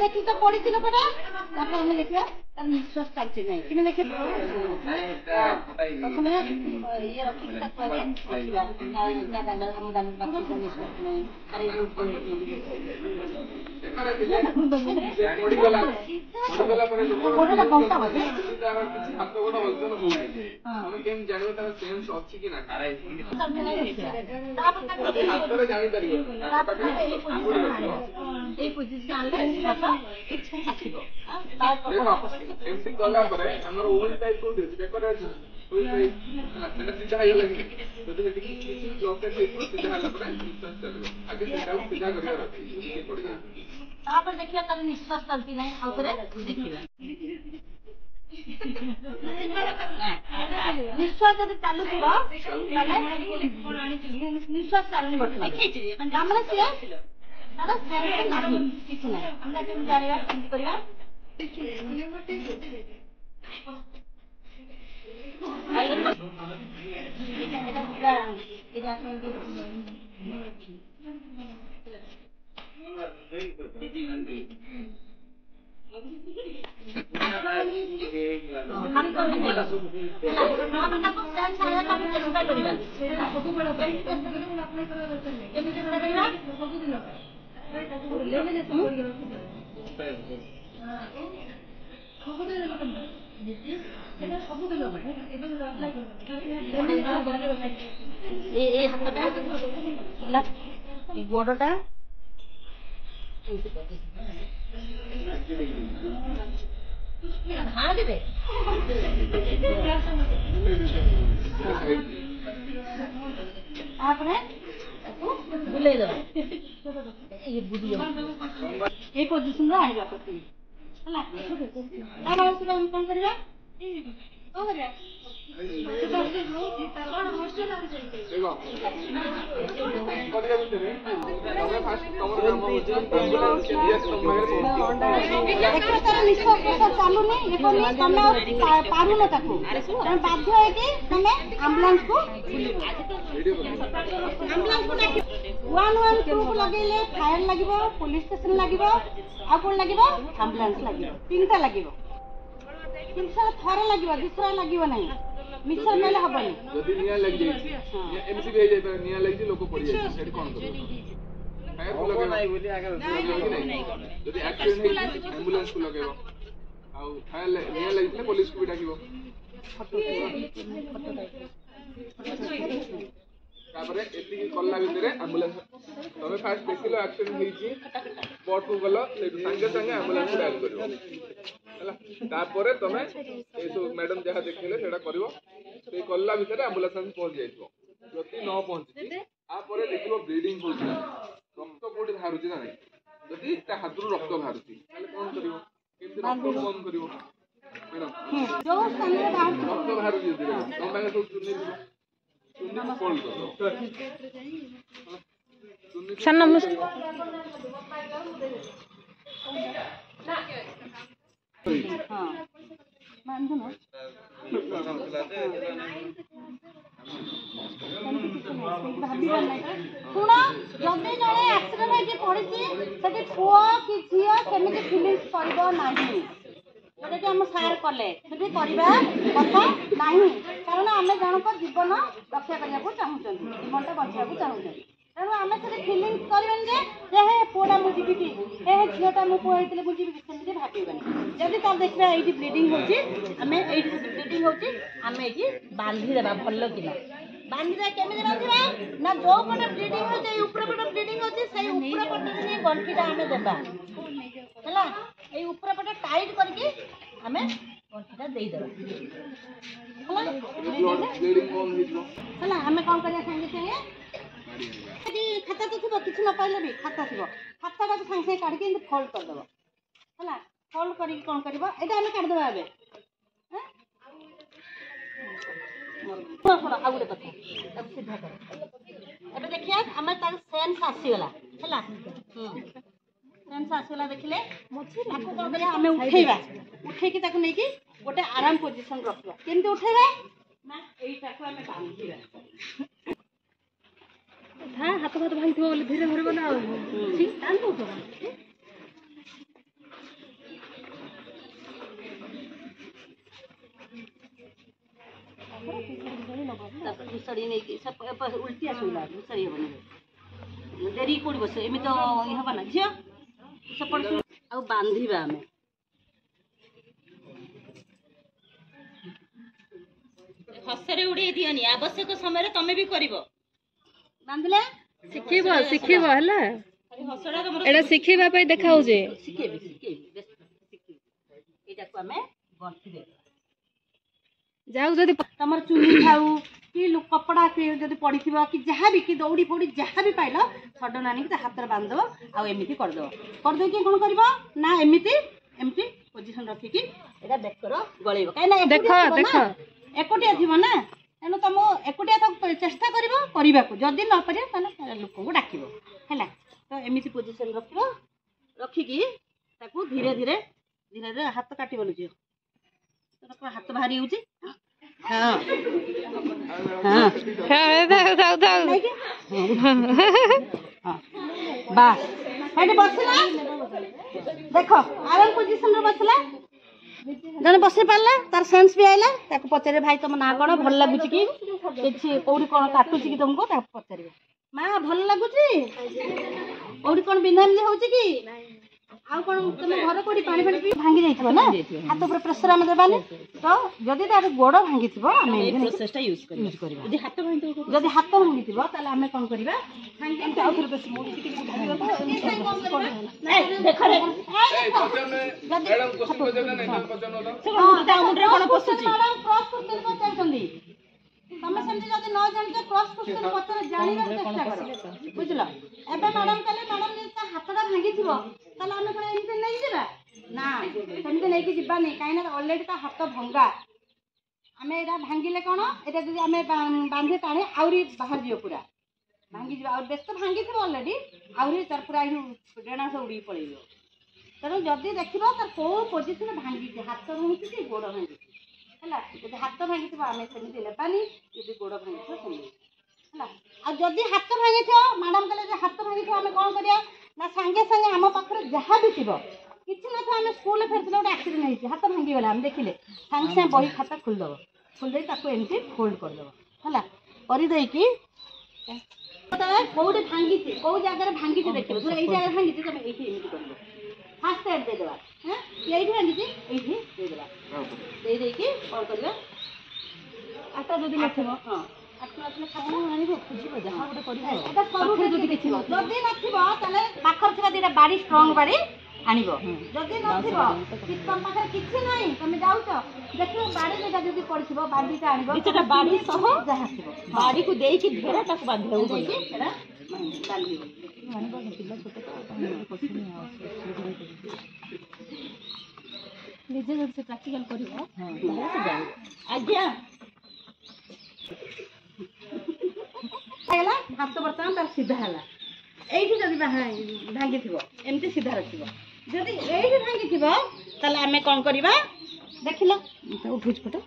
देखी तो पड़ी पड़ा देखा निश्वास चलती नहीं कि देखे ये एमसी गला पर हमर ओवन टाइप को दे पेपर है ओवन टाइप सेटा सीधा आइ लगे तो सेठी किसी ब्लॉक से सीधा आला पर निश्वास चलबो आगे सेटा सीधा करिया रखी पड़ गया तापर देखिया तार निश्वास चलती नहीं आ करे देखिला निश्वास जब चालू थोड़ा निश्वास चालू बटला हमरा से तारा सेंस नहीं किछ नहीं हमरा केम जानिबा चिंता करिया गोड़टा हाँ दे आपने बुले दो ये बुढ़िया ये पोजीशन में आएगा पति है ना अब उसको हम कौन करेगा ओ करेगा देखो बढ़िया बिल्कुल हमें फास्ट कवर काम हो एम्बुलेंस के लिए देखो तारा निश्वास चालू नहीं ये कोनी तमे पारू न ताको तमे बाध्य है कि तमे एम्बुलेंस को एम्बुलेंस को लगेले फायर लागिबो पुलिस स्टेशन लागिबो आ कोन लागिबो एम्बुलेंस लागिबो तीनटा लागिबो तीनटा थरे लागिबो दूसरा लागिबो नहीं मिक्सर मेले हबनी यदि निया लग जाई एमसी भी जाई पर निया लग जाई लोक पड़ जाई सेठी कोन करो फायर को लगे नहीं बोली आगे यदि एक्सीडेंट है एम्बुलेंस को लगेबो आ फायर निया लग जाई पुलिस को भी डाकिबो तापरे एति कल्ला भितरे एम्बुलेंस तमे फास्ट देखिलो एक्सीडेंट होईची स्पॉट को गलो संगे संगे एम्बुलेंस डायल करिवो हला तापरे तमे ए सो मैडम जहा देखिले सेटा करिवो से कल्ला भितरे एम्बुलेंस पहुंच जाइतो जति न पहुंची आ परे देखिबो ब्लीडिंग होची रक्त कोडी धारुची ना नहीं जति ता हाथरु रक्त धारुची ताले कोन करिवो केमति रक्त कम करिवो मैडम जो संगे रक्त धारुची दिले तम बागे सब चुनी दिलो चुनी फोल्ड करो सर नमस्कार हां मानदो ना शुण जदि जड़े एक्सीडेंट होगी पड़ी से पुआ कि झील सेमती फिलिंग्स कर जोटा आम सार कले से करवा कथा ना कारण आम जनक जीवन रक्षा करने को चाहूँ जीवनटा बचा चाहूँ तेणु आम से फिलिंग्स करें जे हे पुआ मुझे कि हे झीलटा मो पुआ होते मुझे सेमती भावेनि जदि तार देखा ये ब्लीडिंग होती आम ये ब्लीडिंग होती आम ये बांधिदेवा भल कि बांधिदा केमी बांधिबा ना जो पटे ब्लीडिंग होते ऊपर पटे ब्लीडिंग होती से ऊपर पटे ने गंठीटा आमे देबा हला ए ऊपर पटे टाइट करके आमे गंठीटा देई देबा हला ब्लीडिंग कम हिजो हला आमे कोन करिया संगे संगे यदि खाता तो थिबो किछ न पाइले भी खाता थिबो खाता का संगे संगे काढ के फोल्ड कर देबो हला फोल्ड करिक कौन करिबो एटा हमें काट देबा एबे हैं थोड़ा आ गुटे कथा तब सीधा कर एबे देखिया हमें तार सेंस आसीगला हैला सेंस आसीगला देखिले ताको कोन करिया हमें उठेइबा उठेकी ताको नै कि गोटे आराम पोजीशन रखबा केमते उठेइबा ना एइटाको हमें बांधिबा हां हाथ हाथ भाई थो धीरे धीरे बना ठीक टान दो तो घुसड़ी नहीं कि सब उल्टी आसला घुसड़ी हेबनी देरी कोड़ी बस एमि तो इ हबा ना झियो सपोर्ट आ बांधिबा हमें हसरे उड़ी दियनी आवश्यक समय रे तमे भी करिवो बांधले शिखिबो शिखिबो हला हसड़ा तमरो एडा शिखिबा पई देखाउ जे शिखेबी एटा को हमें बांधि दे जाऊ जदी तमर चुनी खाऊ कि कपड़ा कि जदि पड़ीथिबो कि जहाँ भी कि दौड़ी फोड़ी जहाँ भी पाइल सडन आनी कि हाथ बांध दो आ एमिति कर दो कि कोन करबो ना एमिति एमिति पोजीशन रखी कि एटा बैक करो गळेबो काई ना देखो देखो एकोटिया थिबो ना एनो तम एकोटिया तक चेष्टा करबो परिबा को जदि न परिया तने लोक को डाकिबो हैला तो एमिति पोजीशन रखिबो रखी कि ताकू धीरे धीरे धीरे धीरे हाथ काटिबो लजियो तो हाथ बाहरी होउची हां हां जाऊ जाऊ जाऊ हां बस हेडी बसला देखो आराम पोजीशन रे बसला जने बसी पाला तार सेंस भी आइला ताको पचारे भाई तुम ना कोन भल लागुची कि किछि कोडी कोन काटुची कि तुमको ताको पचारिबे मां भल लागुची कोडी कोन बिंधाम होउची कि आउ कोन तुम घर कोडी पानी पानी पी भांगी जाइथबो ना हाथ ऊपर प्रेशर हम देबानी तो जदी तार गोड़ भांगी थिबो हम ए प्रोसेसटा यूज करबा जदी हाथ भांगी थिबो ताले हमें कोन करबा भांगी के आउ फिर बस मोडी के भांगबा नहीं देखो रे मैडम क्वेश्चन बजेना नहीं क्वेश्चन होता ता मुंडरे कोन पसुची मैडम क्रॉस क्वेश्चन पचारछंदी तमे सेमती जदी न जानि तो क्रॉस क्वेश्चन पचार जानिबा चेष्टा करो बुझलो एबे मैडम कहले मैडम जे हाथटा भांगी थिबो ताले हमें कोन एमते नै जिबा ना सेमते नै कि जिबा नै काइना ऑलरेडी ता हाथ भंगा हमें एटा भांगिले कोन एटा जदी हमें बांधे ताणे आउरी बाहर जियो पूरा भांगी जिबा और बेस तो भांगी थिबो ऑलरेडी आउरी तर पूरा डेणा से उड़ी पळेइबो तेणु जदि देखिबो तर को पोजीशन भांगी हाथ भांगी कि गोड़ भांगी हैला जदि हाथ भांगी थिबो हमें सेमती नेबानी जदि गोड़ भांगी थिबो सेमती हैला आ जदि हाथ भांगी थिबो मैडम कहले जे हाथ भांगी थिबो हमें कोन करिया ना संगे संगे हम पाखरे जहाँ भी थिबो किछि ना तो हमें स्कूल फेरथिले गोटे एक्सीडेंट हेछि हाथ भांगी गला हम देखिले संगे संगे बही खाता खोल दबो खोल दे ताको एमती फोल्ड कर दबो हैला करि देई कि कोडी भांगी थी को जगह रे भांगी थी देखिबो पूरा एई जगह भांगी थी तमे एठी एमती करबो फास्ट साइड दे देबा हैं एठी भांगी थी एठी दे देबा दे देई कि और करिया आटा जदी नथिबो हां आटा नथिले खाऊ आनिबो खुजिबो जहा गोटे करिबो एटा करू जदी किछिबो जदी नथिबो ताले पाखर थिबा दिरा बाडी स्ट्रांग बाडी आनिबो जदी नथिबो कि तम पाखर किछि नै तमे जाउछो देखियो बाडी जेटा जदी पड़िथिबो बाडीटा आनिबो किछटा बाडी सह जहा थिबो बाडी को देई कि घेरा टाक बांधिबो देई कि एटा बांधिबो आनिबो पिल्ला छोट क्वेश्चन निजे जब से प्रैक्टिकल करियो हां से जाओ आज्ञा हैला हाथ बर्तमान तार सीधा हला एठी जदी भांगी थिबो एमती सीधा रखिबो जदी एठी भांगी थिबो ताले हमें कोन करबा देखिलो तो उठुच फोटो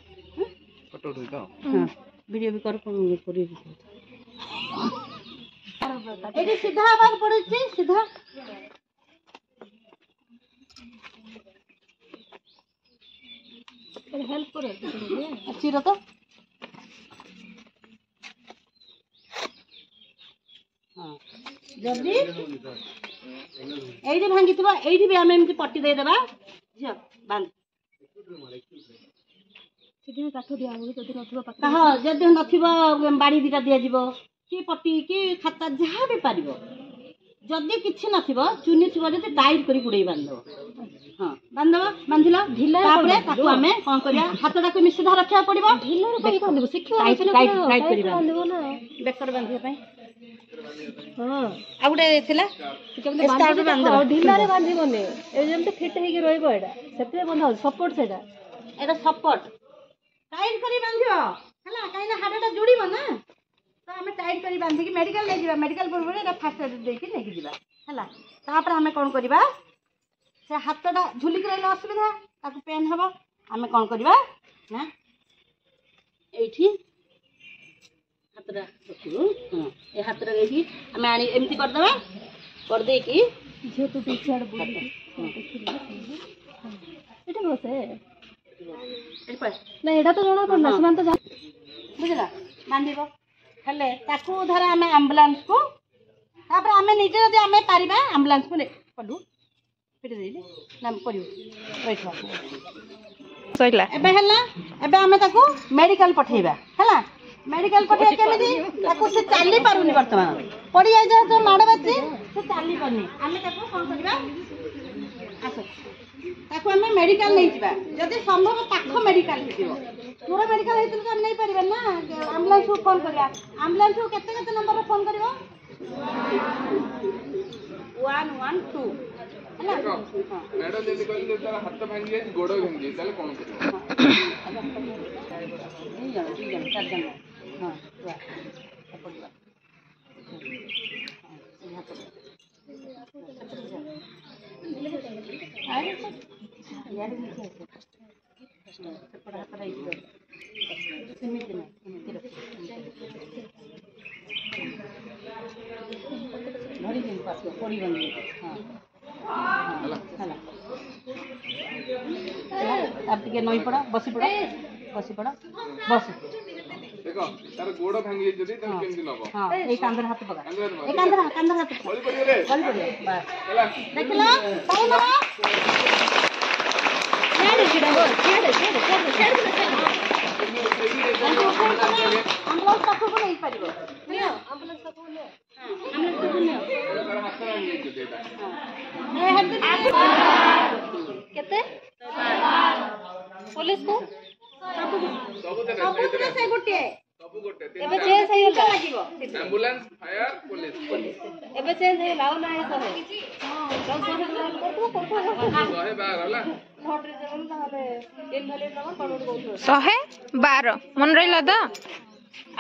उठुच तो हां वीडियो भी कर करी एठी सीधा आवाज पड़ुची सीधा हेल्प करे अच्छी रह तो हाँ जल्दी एठी भांगी थिबा एठी भी हमें एमती पट्टी दे देबा झियो बांध सेठी काठ दिया हो जदी नथिबो पक्का हां जदी नथिबो बाड़ी दिटा दिया जिवो कि पट्टी कि खाता जहाँ भी पारिबो जदी किछि नथिबो चुनी थिबो जदी टाइट करी गुडै बांध दो हां बांध दो बांधिला ढिला तापरे ताकू हमें कोन करिया हाथटा को मिसिधा रखिया पड़िबो ढिला रे करी बांधबो सिखियो टाइट करी बांध देबो ना बेकर बांधिया पई ହଁ ଆଉ ଗୋଟେ ଥିଲା ଢିଲାରେ ବାନ୍ଧିବନି ଏ ଯେମିତି ଫିଟ୍ ହେଇକି ରହିବ ଏଇଟା ସେଥିରେ ବନ୍ଧା ହଉଛି ସପୋର୍ଟ ସେଇଟା ଏଇଟା ସପୋର୍ଟ ଟାଇଟ୍ କରି ବାନ୍ଧିବ ହେଲା କାହିଁକିନା ହାଡ଼ଟା ଯୋଡ଼ିବ ନା ତ ଆମେ ଟାଇଟ୍ କରି ବାନ୍ଧିକି ମେଡ଼ିକାଲ ନେଇଯିବା ମେଡ଼ିକାଲ ପୂର୍ବରୁ ଏଇଟା ଫାଷ୍ଟ ଏଡ୍ ଦେଇକି ନେଇକି ଯିବା ହେଲା ତାପରେ ଆମେ କ'ଣ କରିବା ସେ ହାତଟା ଝୁଲିକି ରହିଲେ ଅସୁବିଧା ତାକୁ ପେନ୍ ହେବ ଆମେ କ'ଣ କରିବା ନା ଏଇଠି ହାତଟା ରଖିବୁ ଏ ହାତଟା ଦେଇକି ଆମେ ଆଣି ଏମିତି କରିଦେବା କରିଦେଇକି ଝିଅ ତୁ ପିଛାଡେ ଏଇଟା ବସେ ନା ଏଇଟା ତ ଜଣା ପଡୁନା ସେମାନେ ତ ବୁଝିଲ ବାନ୍ଧିବ ହେଲେ ତାକୁ ଧର ଆମେ ଆମ୍ବୁଲାନ୍ସକୁ ତାପରେ ଆମେ ନିଜେ ଯଦି ଆମେ ପାରିବା ଆମ୍ବୁଲାନ୍ସକୁ କଲୁ ପିଟି ଦେଇଲି ନା କରିବୁ ସଇଲା ଏବେ ହେଲା ଏବେ ଆମେ ତାକୁ ମେଡ଼ିକାଲ ପଠେଇବା ହେଲା ମେଡ଼ିକାଲ ପଠେଇବା କେମିତି ତାକୁ ସେ ଚାଲି ପାରୁନି ବର୍ତ୍ତମାନ ପଡ଼ିଯାଇ ଯେହେତୁ ମାଡ଼ ବାଜି ସେ ଚାଲି ପାରୁନି ଆମେ ତାକୁ କ'ଣ କରିବା ଆସ ତାକୁ ଆମେ ମେଡ଼ିକାଲ ନେଇଯିବା ଯଦି ସମ୍ଭବ ପାଖ ମେଡ଼ିକାଲ ହେଇଥିବ ଦୂର ମେଡ଼ିକାଲ ହେଇଥିଲେ ତ ଆମେ ନେଇପାରିବା ନା ଆମ୍ବୁଲାନ୍ସକୁ ଫୋନ୍ କରିବା ଆମ୍ବୁଲାନ୍ସକୁ କେତେ କେତେ ନମ୍ବରରେ ଫୋନ୍ କରିବ 112 ହେଲା ମ୍ୟାଡମ ଯେମିତି କହିଲେ ତାର ହାତ ଭାଙ୍ଗି ଯାଇଛି ଗୋଡ ଭାଙ୍ଗି ଯାଇଛି ତାହେଲେ କ'ଣ କରିବ ଦୁଇ ଜଣ 4 ଜଣ ହଁ ଟିକେ ନଈ ପଡ ବସି ପଡ ବସ ଦେଖ ତାର ଗୋଡ ଭାଙ୍ଗି ଯାଇଛି ଯଦି ତାକୁ କେମିତି ନବ ହଁ ଏଇ କାନ୍ଧରେ ହାତ ପକା ଏଇ କାନ୍ଧରେ ହାତ ଗଳି ପଡିଗଲେ ବାସ୍ ହେଲା ଦେଖିଲ ତାଇ ମାର ଆମ୍ବୁଲାନ୍ସ ପାଖକୁ ନେଇପାରିବ ଆମ୍ବୁଲାନ୍ସ ପାଖକୁ ନିଅ ତାର ହାତ ଭାଙ୍ଗି ଯାଇଛି ସେଇଟା କେତେ ପୋଲିସକୁ ସବୁଥିରେ ସେ ଗୋଟିଏ ସବୁ ଗୋଟେ ଏବେ ଚେଞ୍ଜ ହେଇଗଲା ଲାଗିବ ଆମ୍ବୁଲାନ୍ସ ଫାୟାର ପୋଲିସ ଏବେ ଚେଞ୍ଜ ହେଇଗଲା ଆଉ ନାହିଁ ସବୁ 112 ମନେ ରହିଲା ତ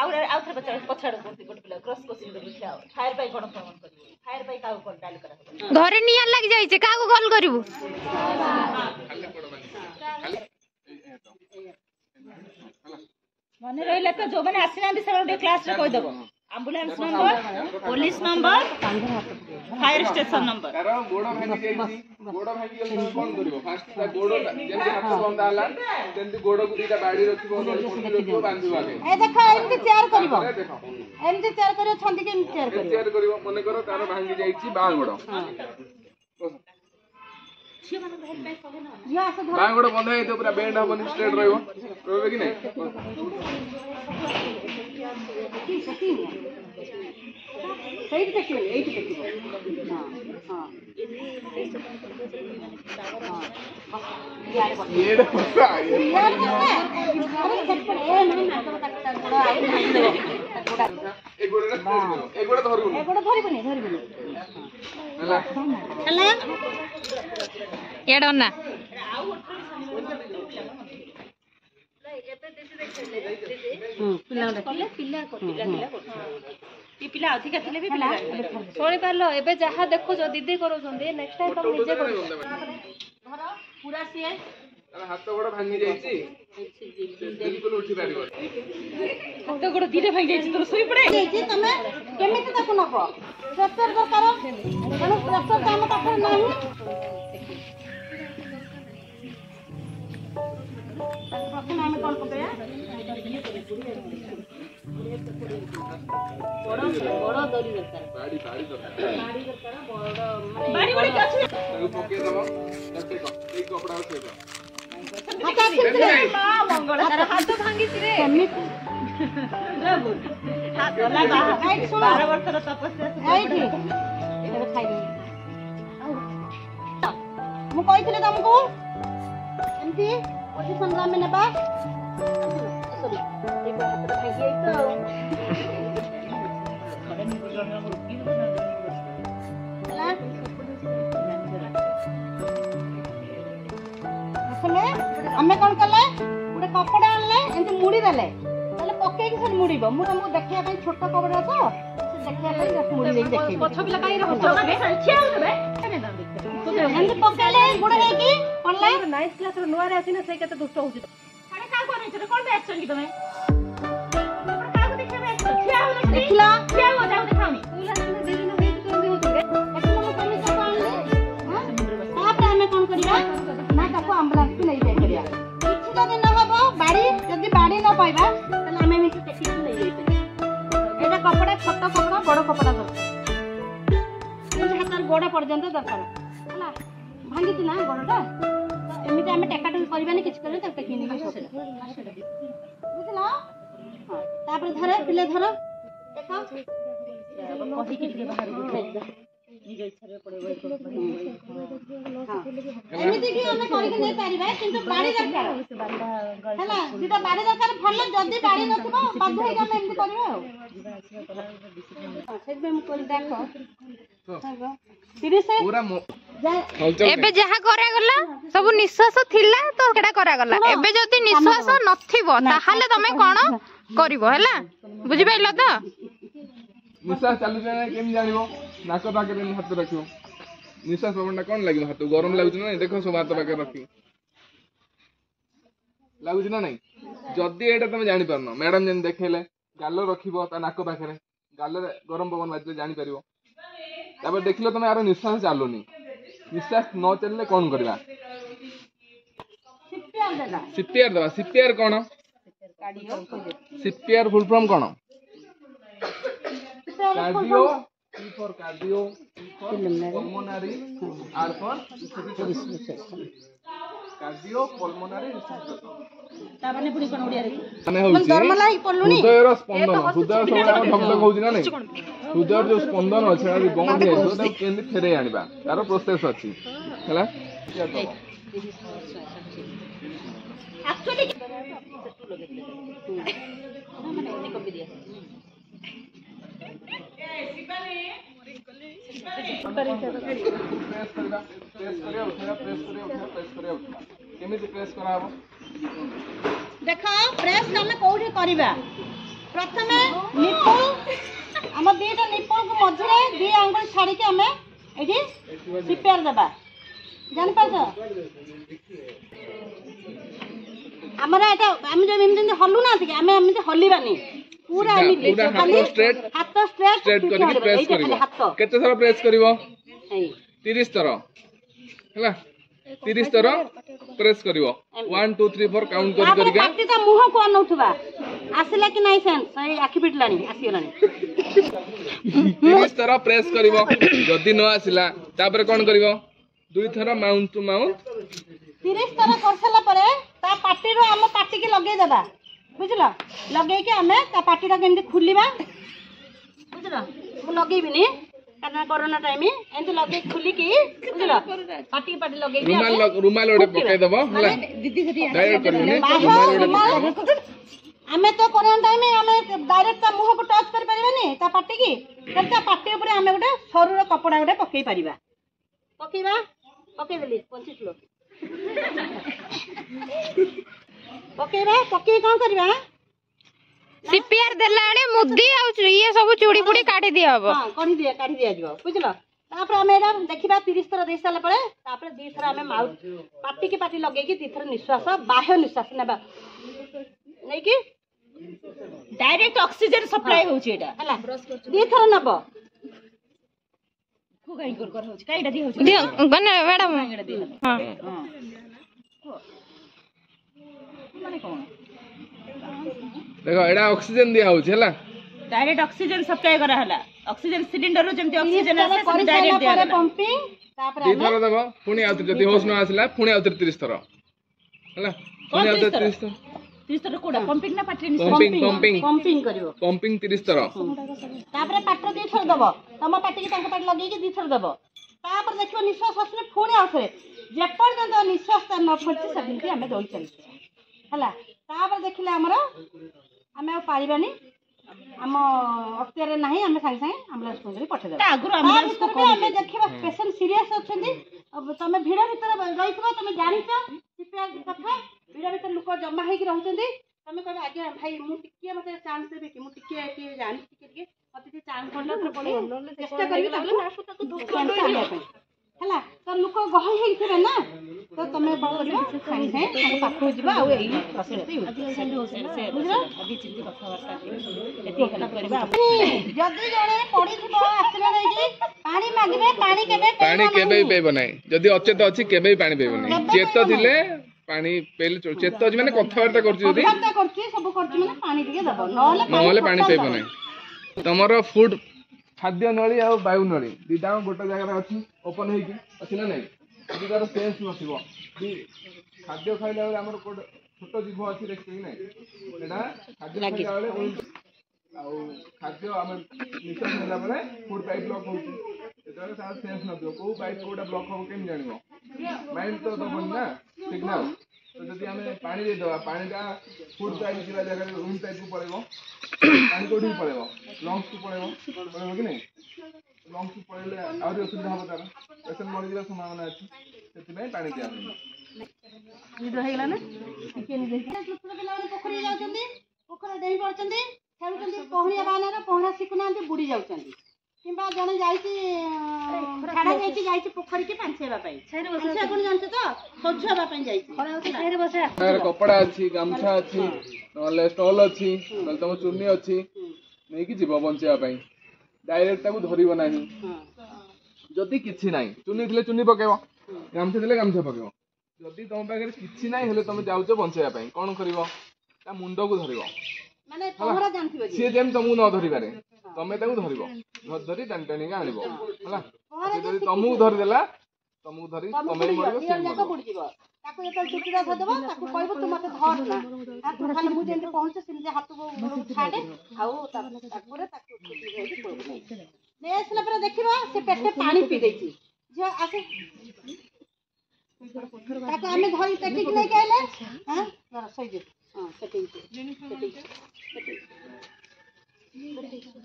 ଆଉ ଥରେ ପଛଆଡେ ଗୋଟେ ପିଲା କ୍ରସ୍ କୋଶ୍ଚିନ୍ କରୁଛି ଆଉ ଫାୟାର ପାଇଁ କ'ଣ ଫୋନ୍ କରିବୁ ଫାୟାର ପାଇଁ କାହାକୁ କ'ଣ ଡାଲ କରାହବ ଘରେ ନିଆଁ ଲାଗି ଯାଇଛି କାହାକୁ କଲ୍ କରିବୁ ମନେ ରହିଲା ତ ଯୋଉମାନେ ଆସିନାହାନ୍ତି ସେମାନେ ଟିକେ କ୍ଲାସରେ କହିଦେବ ambulance number police number fire station number ତାର ଗୋଡ ଭାଙ୍ଗି ଯାଇଛି ଗୋଡ ଭାଙ୍ଗି ଗଲେ ତମେ କ'ଣ କରିବ ଫାଷ୍ଟ ତା ଗୋଡ ଯେମିତି ହାତ ବନ୍ଧା ହେଲା ସେମିତି ଗୋଡକୁ ଦିଟା ବାଡି ରଖିବ ରଖିବ ବାନ୍ଧିବ ଆଗେ ଏ ଦେଖ ଏମିତି ତିଆରି କରିବ ଦେଖ ଏମିତି ତିଆରି କରିବ ଛନ୍ଦିକି ଏମିତି ତିଆରି କରିବ ମନେ କର ତାର ଭାଙ୍ଗି ଯାଇଛି ବାଁ ଗୋଡ ଝିଅ ଆସ ଧର ବାଁ ଗୋଡ ବନ୍ଧା ହେଇଥିବ ପୁରା ବେଣ୍ଡ ହବନି ଷ୍ଟ୍ରେଟ୍ ରହିବ କି ନାଇଁ ସେଇଠି ଦେଖିବ ଏଇଠି ଦେଖିବ ଧରିବୁନି ହେଲା ଏଡ ନା ପିଲା ଅଧିକା ଥିଲେ ବି ପିଲା ଶୁଣି ପାରିଲ ଏବେ ଯାହା ଦେଖୁଛ ଦିଦି କରୁଛନ୍ତି ନେକ୍ସଟ ଟାଇମ୍ ତମେ ନିଜେ କରୁଛ ଧର ପୁରା ସିଏ ହାତ ଗୋଡ ଭାଙ୍ଗି ଯାଇଛି ବିଲକୁଲ ଉଠି ପାରିବ ହାତ ଗୋଡ ଦିଟା ଭାଙ୍ଗି ଯାଇଛି ତୋର ଶୋଇ ପଡେ ତମେ କେମିତି ତାକୁ ନବ ପ୍ରେସର ଦରକାର ତେଣୁ ପ୍ରେସର ତ ଆମ ପାଖରେ ନାହିଁ ପ୍ରଥମେ ଆମେ କ'ଣ ପକେଇବା ବଡ ଦରି ଦରକାର ବାଡି ଦରକାର ବାଡି ଅଛି ତାକୁ ପକେଇ ଦବ ଏଇ କପଡା ଥୋଇବ ହାତ ଭାଙ୍ଗିଛି ରେ ମୁଁ କହିଥିଲି ତମକୁ ଏମିତି ପୋଜିସନ ଆମେ ନେବା ହାତଟା ଭାଙ୍ଗି ଯାଇଛି आमे कौन कले गोटे कपड़ा आनले एंती मुड़ी देले ताले पक्के के से मुड़ीबो मु तुमको देखिया पे छोट कपड़ा तो देखिया पे जस्ट मुड़ी देख देखि पछ पिला काई रहौ तो छिया देबे एंती पक्केले गुडे हे की पड़ले 9th क्लास रो नुआ रे आसी ना से केते दुष्ट होउची साडे का कोन छै कोन बे एक्शन की तमे का को देखबे एक्शन छिया हो देखला छिया हो जाऊ देखाउनी तुला से देरी न होई तो होती एखन हम कमी से आनले हां तापर आमे कोन करिया ना ताको एम्बुलेंस पे नहीं जाय करिया किछि दिन न हबो बाड़ी जदी बाड़ी न पाइबा तले आमे मिसी टेकी नहीं जाय करिया एटा कपड़ा छोट कपड़ा बड़ कपड़ा दरकार मुझे हाथ गोड़ पर्यंत दरकार हला भांगी ना गोड़टा एमिति आमे टेकाटक करबानी किछ करे त टेकी नहीं बुझला हां तापर धरे पिले धरो देखो कथि के बाहर निज इच्छा रे पड़े एमिति कि आमे करि के नै पारिबा किंतु बाड़ी दरकार हला दिटा बाड़ी दरकार फल्ले जदी बाड़ी नथिबा बाध्य हे आमे एमिति करबा हां सेबे हम कोन देखो हां 30 पूरा एबे जहा करा गला सब निश्वास थिला तो केडा करा गला एबे जदी निश्वास नथिबो ताहाले तमे कोन करिवो हला बुझि पाइलो तो निश्वास चालू जाने केम जानिबो नाक पाके में हाथ रखियो निश्वास पवनटा कोन लागियो हाथ गरम लागुछ ना देखो सब हाथ पाके रखी लागुछ ना नहीं जदी एटा तमे जानि परनो मैडम जन देखेले गालो रखिबो ता नाक पाके गालो गरम पवन बाजले जानि परिबो तबे देखिलो तमे आरो निश्वास चालुनी निश्वास न चलले कोन करबा सिपियार देला सीपीआर दबा सीपीआर कोन काडियो सीपीआर फुल फॉर्म कोन cardio P for cardio P for pulmonary R for cardio pulmonary ता माने पुनी कोन ओडिया रे माने होउची दरमला ही पडलुनी हृदयर स्पंदन हृदय सबला धक होउची ना नहीं हृदय जो स्पंदन अछि आ बंद हे तो केंदी फेरे आनिबा तारो प्रोसेस अछि हला एक्चुअली देखो प्रेस हमें कोठी करबा प्रथमे निप्पल हम दीटा निप्पल को मझरे दी आंगुल छाड़ी के हमें एठी सिपेर देबा जान पाछो हमरा एटा हम जो एमते हल्लू ना थी हमें एमते हल्लीबानी पूरा पूरा हाथ स्ट्रेट करके प्रेस करिवो केते थरा प्रेस करिवो 30 थरा हला 30 थरा प्रेस करिवो 1 2 3 4 काउंट कर करके पाटी ता मुह को नउथबा आसिला कि नाही सेंस सही आखि पिटलानी आसीलानी 30 थरा प्रेस करिवो जदी न आसिला तापर कोन करिवो दुई थरा माउंट टू माउंट 30 थरा करसला परे ता पाटी रो हम पाटी के लगे देबा बुझला लगे के हमें ता पाटी ता केमती खुलीबा बुझला मु लगेबिनी कारण कोरोना टाइम एंत लगे खुली की बुझला पाटी पाटी लगे रुमाल ओडे पकाई दबो हला दीदी सेठी डायरेक्ट करनी रुमाल ओडे हमें तो कोरोना टाइम हमें डायरेक्ट ता मुह को टच कर परिबानी ता पाटी की तब ता पाटी ऊपर हमें गोटे सरुर कपड़ा गोटे पकई परिबा पकेबा पकई देली 25 लोग पकेबा पकई कोन करबा सीपीआर देला आडे मुद्दी आ ये सब चूड़ी पुड़ी काटी दिया हबो हां काटी दिया जिवो बुझलो तापर हमें एरा देखिबा 30 थरा दे साला परे तापर 2 थरा हमें माउथ पाटी के पाटी लगे की 3 थरा निश्वास बाह्य निश्वास नेबा नै की डायरेक्ट ऑक्सीजन सप्लाई होउची एटा हला 2 थरा नबो को गाई कर होउची काईडा दी होउची गने मैडम हां माने कोन देखो एडा ऑक्सीजन दिया होउछ हला डायरेक्ट ऑक्सीजन सप्लाई करा हला ऑक्सीजन सिलेंडर रो जेमते ऑक्सीजन आसे से डायरेक्ट दिया हला पंपिंग तापर दी थरा देबो पुनी आउत जदी होश न आसला पुनी आउत 30 थरा हला पुनी आउत 30 थरा 30 थरा कोडा पंपिंग ना पाटी पंपिंग करिवो पंपिंग 30 थरा तापर पाटर 2 थरा दबो तम पाटी के तंक पाटी लगे की 2 थरा दबो तापर देखियो निश्वास आसले पुनी आउथरे जे पर्यंत निश्वास त न फटि सबिंती हमें दोई चली हला तापर देखिले हमरा हमें पारिबानी हम अक्तियार नाही हमें संग संग एम्बुलेंस को जरी पठे देबा आगुर एम्बुलेंस को हमें देखिबा पेशेंट सीरियस अछंदी अब तमे भीड़ भीतर रहितबा तमे जानिछ सीपीआर कथा ଭିଡ଼ ଭିତରେ ଲୋକ ଜମା ହେଇକି ରହୁଛନ୍ତି ତମେ କହିବ ଆଜ୍ଞା ଭାଇ ମୁଁ ଟିକେ ମତେ ଚାନ୍ସ ଦେବେ କି ମୁଁ ଟିକେ ଜାଣିଛି ଟିକେ ମତେ ଟିକେ ଚାନ୍ସ ଦେଲେ ଚେଷ୍ଟା କରିବି ଆଣିବା ପାଇଁ ହେଲା ତ ଲୋକ ଗହଳି ହେଇଥିବେ ନା ତ ତମେ କଣ କରିବ ସାଙ୍ଗେ ସାଙ୍ଗେ ତାଙ୍କ ପାଖକୁ ଯିବ ଆଉ ଏଇ ପ୍ରୋସେସଟି ଯଦି ଜଣେ ପଡିଥିବ ଆକ୍ସିଡେଣ୍ଟ ହେଇକି ପାଣି ମାଗିବେ ପାଣି କେବେ ବି ପାଇବ ନାହିଁ ଯଦି ଅଚେତ ଅଛି କେବେ ବି ପାଣି ପାଇବ ନାହିଁ ଚେତ ଥିଲେ ପାଣି ପେଲେ ଚେତ ଅଛି ମାନେ କଥାବାର୍ତ୍ତା କରୁଛି ଯଦି ସବୁ କରୁଛି ମାନେ ପାଣି ଟିକେ ଦବ ନହେଲେ ପାଣି ପାଇବ ନାହିଁ ତମର ଫୁଡ ଖାଦ୍ୟ ନଳୀ ଆଉ ବାୟୁ ନଳୀ ଦିଟା ଗୋଟେ ଜାଗାରେ ଅଛି ଓପନ ହେଇକି ଅଛି ନା ନାଇଁ ଯଦି ତାର ସେନ୍ସ ନଥିବ ଖାଦ୍ୟ ଖାଇଲା ବେଳେ ଆମର ଗୋଟେ ଛୋଟ ଜୀବ ଅଛି ଦେଖିକି ନାଇଁ ସେଟା ଖାଦ୍ୟ ଖାଇଲା ବେଳେ ଆଉ ଖାଦ୍ୟ ଆମେ ନିଶ୍ୱାସ ନେଲା ବେଳେ ଫୁଡ ପାଇପ୍ ବ୍ଲକ୍ ହଉଛି ସେତେବେଳେ ତାର ସେନ୍ସ ନଥିବ କୋଉ ପାଇପ୍ କୋଉଟା ବ୍ଲକ୍ ହବ କେମିତି ଜାଣିବ ମାଇଣ୍ଡ ତ ଦବନି ନା ସିଗ୍ନାଲ ତ ଯଦି ଆମେ ପାଣି ଦେଇଦବା ପାଣିଟା ଫୁଡ ପାଇପ୍ ଥିବା ଜାଗାରେ ରୁମ୍ ଟାଇପକୁ ପଳେଇବ ପାଣି କୋଉଠିକି ପଳେଇବ ଲଙ୍ଗସକୁ ପଳେଇବ କି ନାଇଁ ଲଙ୍ଗସକୁ ପଳେଇଲେ ଆହୁରି ଅସୁବିଧା ହବ ତାର ପେସେଣ୍ଟ ମରିଯିବାର ସମ୍ଭାବନା ଅଛି ସେଥିପାଇଁ ପାଣି ଦିଆ ହେଇଗଲା ନା ପିଲାମାନେ ପୋଖରୀ ଯାଉଛନ୍ତି ପୋଖରୀ ଡେଇଁ ପଡୁଛନ୍ତି ଖେଳୁଛନ୍ତି ପହଁରିବା ବାହାନାରେ ପହଁରା ଶିଖୁନାହାନ୍ତି ବୁଡି ଯାଉଛନ୍ତି କିମ୍ବା ଜଣେ ଯାଇଛି ଝାଡା ଯାଇଛି ପୋଖରୀକି ପାଞ୍ଚେଇବା ପାଇଁ କଣ ଜାଣିଛ ତ ଶୌଚ ହେବା ପାଇଁ ଯାଇଛି କପଡା ଅଛି ଗାମୁଛା ଅଛି ନହେଲେ ଷ୍ଟଲ ଅଛି ନହେଲେ ତମ ଚୁନି ଅଛି ନେଇକି ଯିବ ବଞ୍ଚେଇବା ପାଇଁ ଡାଇରେକ୍ଟ ତାକୁ ଧରିବ ନାହିଁ ଯଦି କିଛି ନାହିଁ ଚୁନି ଥିଲେ ଚୁନି ପକେଇବ ଗାମୁଛା ଥିଲେ ଗାମୁଛା ପକେଇବ ଯଦି ତମ ପାଖରେ କିଛି ନାହିଁ ହେଲେ ତମେ ଯାଉଛ ବଞ୍ଚେଇବା ପାଇଁ କଣ କରିବ ତା ମୁଣ୍ଡକୁ ଧରିବ ସିଏ ଯେମିତି ତମକୁ ନ ଧରିପାରେ ତମେ ତାକୁ ଧରିବ ଧରି ଟାଣି ଟାଣିକି ଆଣିବ ହେଲା ଯଦି ତମକୁ ଧରିଦେଲା ତମକୁ ଧରି ତମେ ବୁଡିଯିବ ତାକୁ ଯେତେବେଳେ ଚୁଟିଟା ଧରିଦବ ତାକୁ କହିବ ତୁ ମତେ ଧରନା ଖାଲି ମୁଁ ଯେମିତି ପହଞ୍ଚେ ସେମିତି ହାତକୁ ଛାଡେ ଆଉ ତାପରେ ତାକୁ ନେଇ ଆସିଲା ପରେ ଦେଖିବ ସେ ପେଟେ ପାଣି ପିଇ ଦେଇଛି ଝିଅ ଆସେ ତାକୁ ଆମେ ଧରି ଟେକିକି ନେଇକି ଆଇଲେ ଶୋଇଯିବ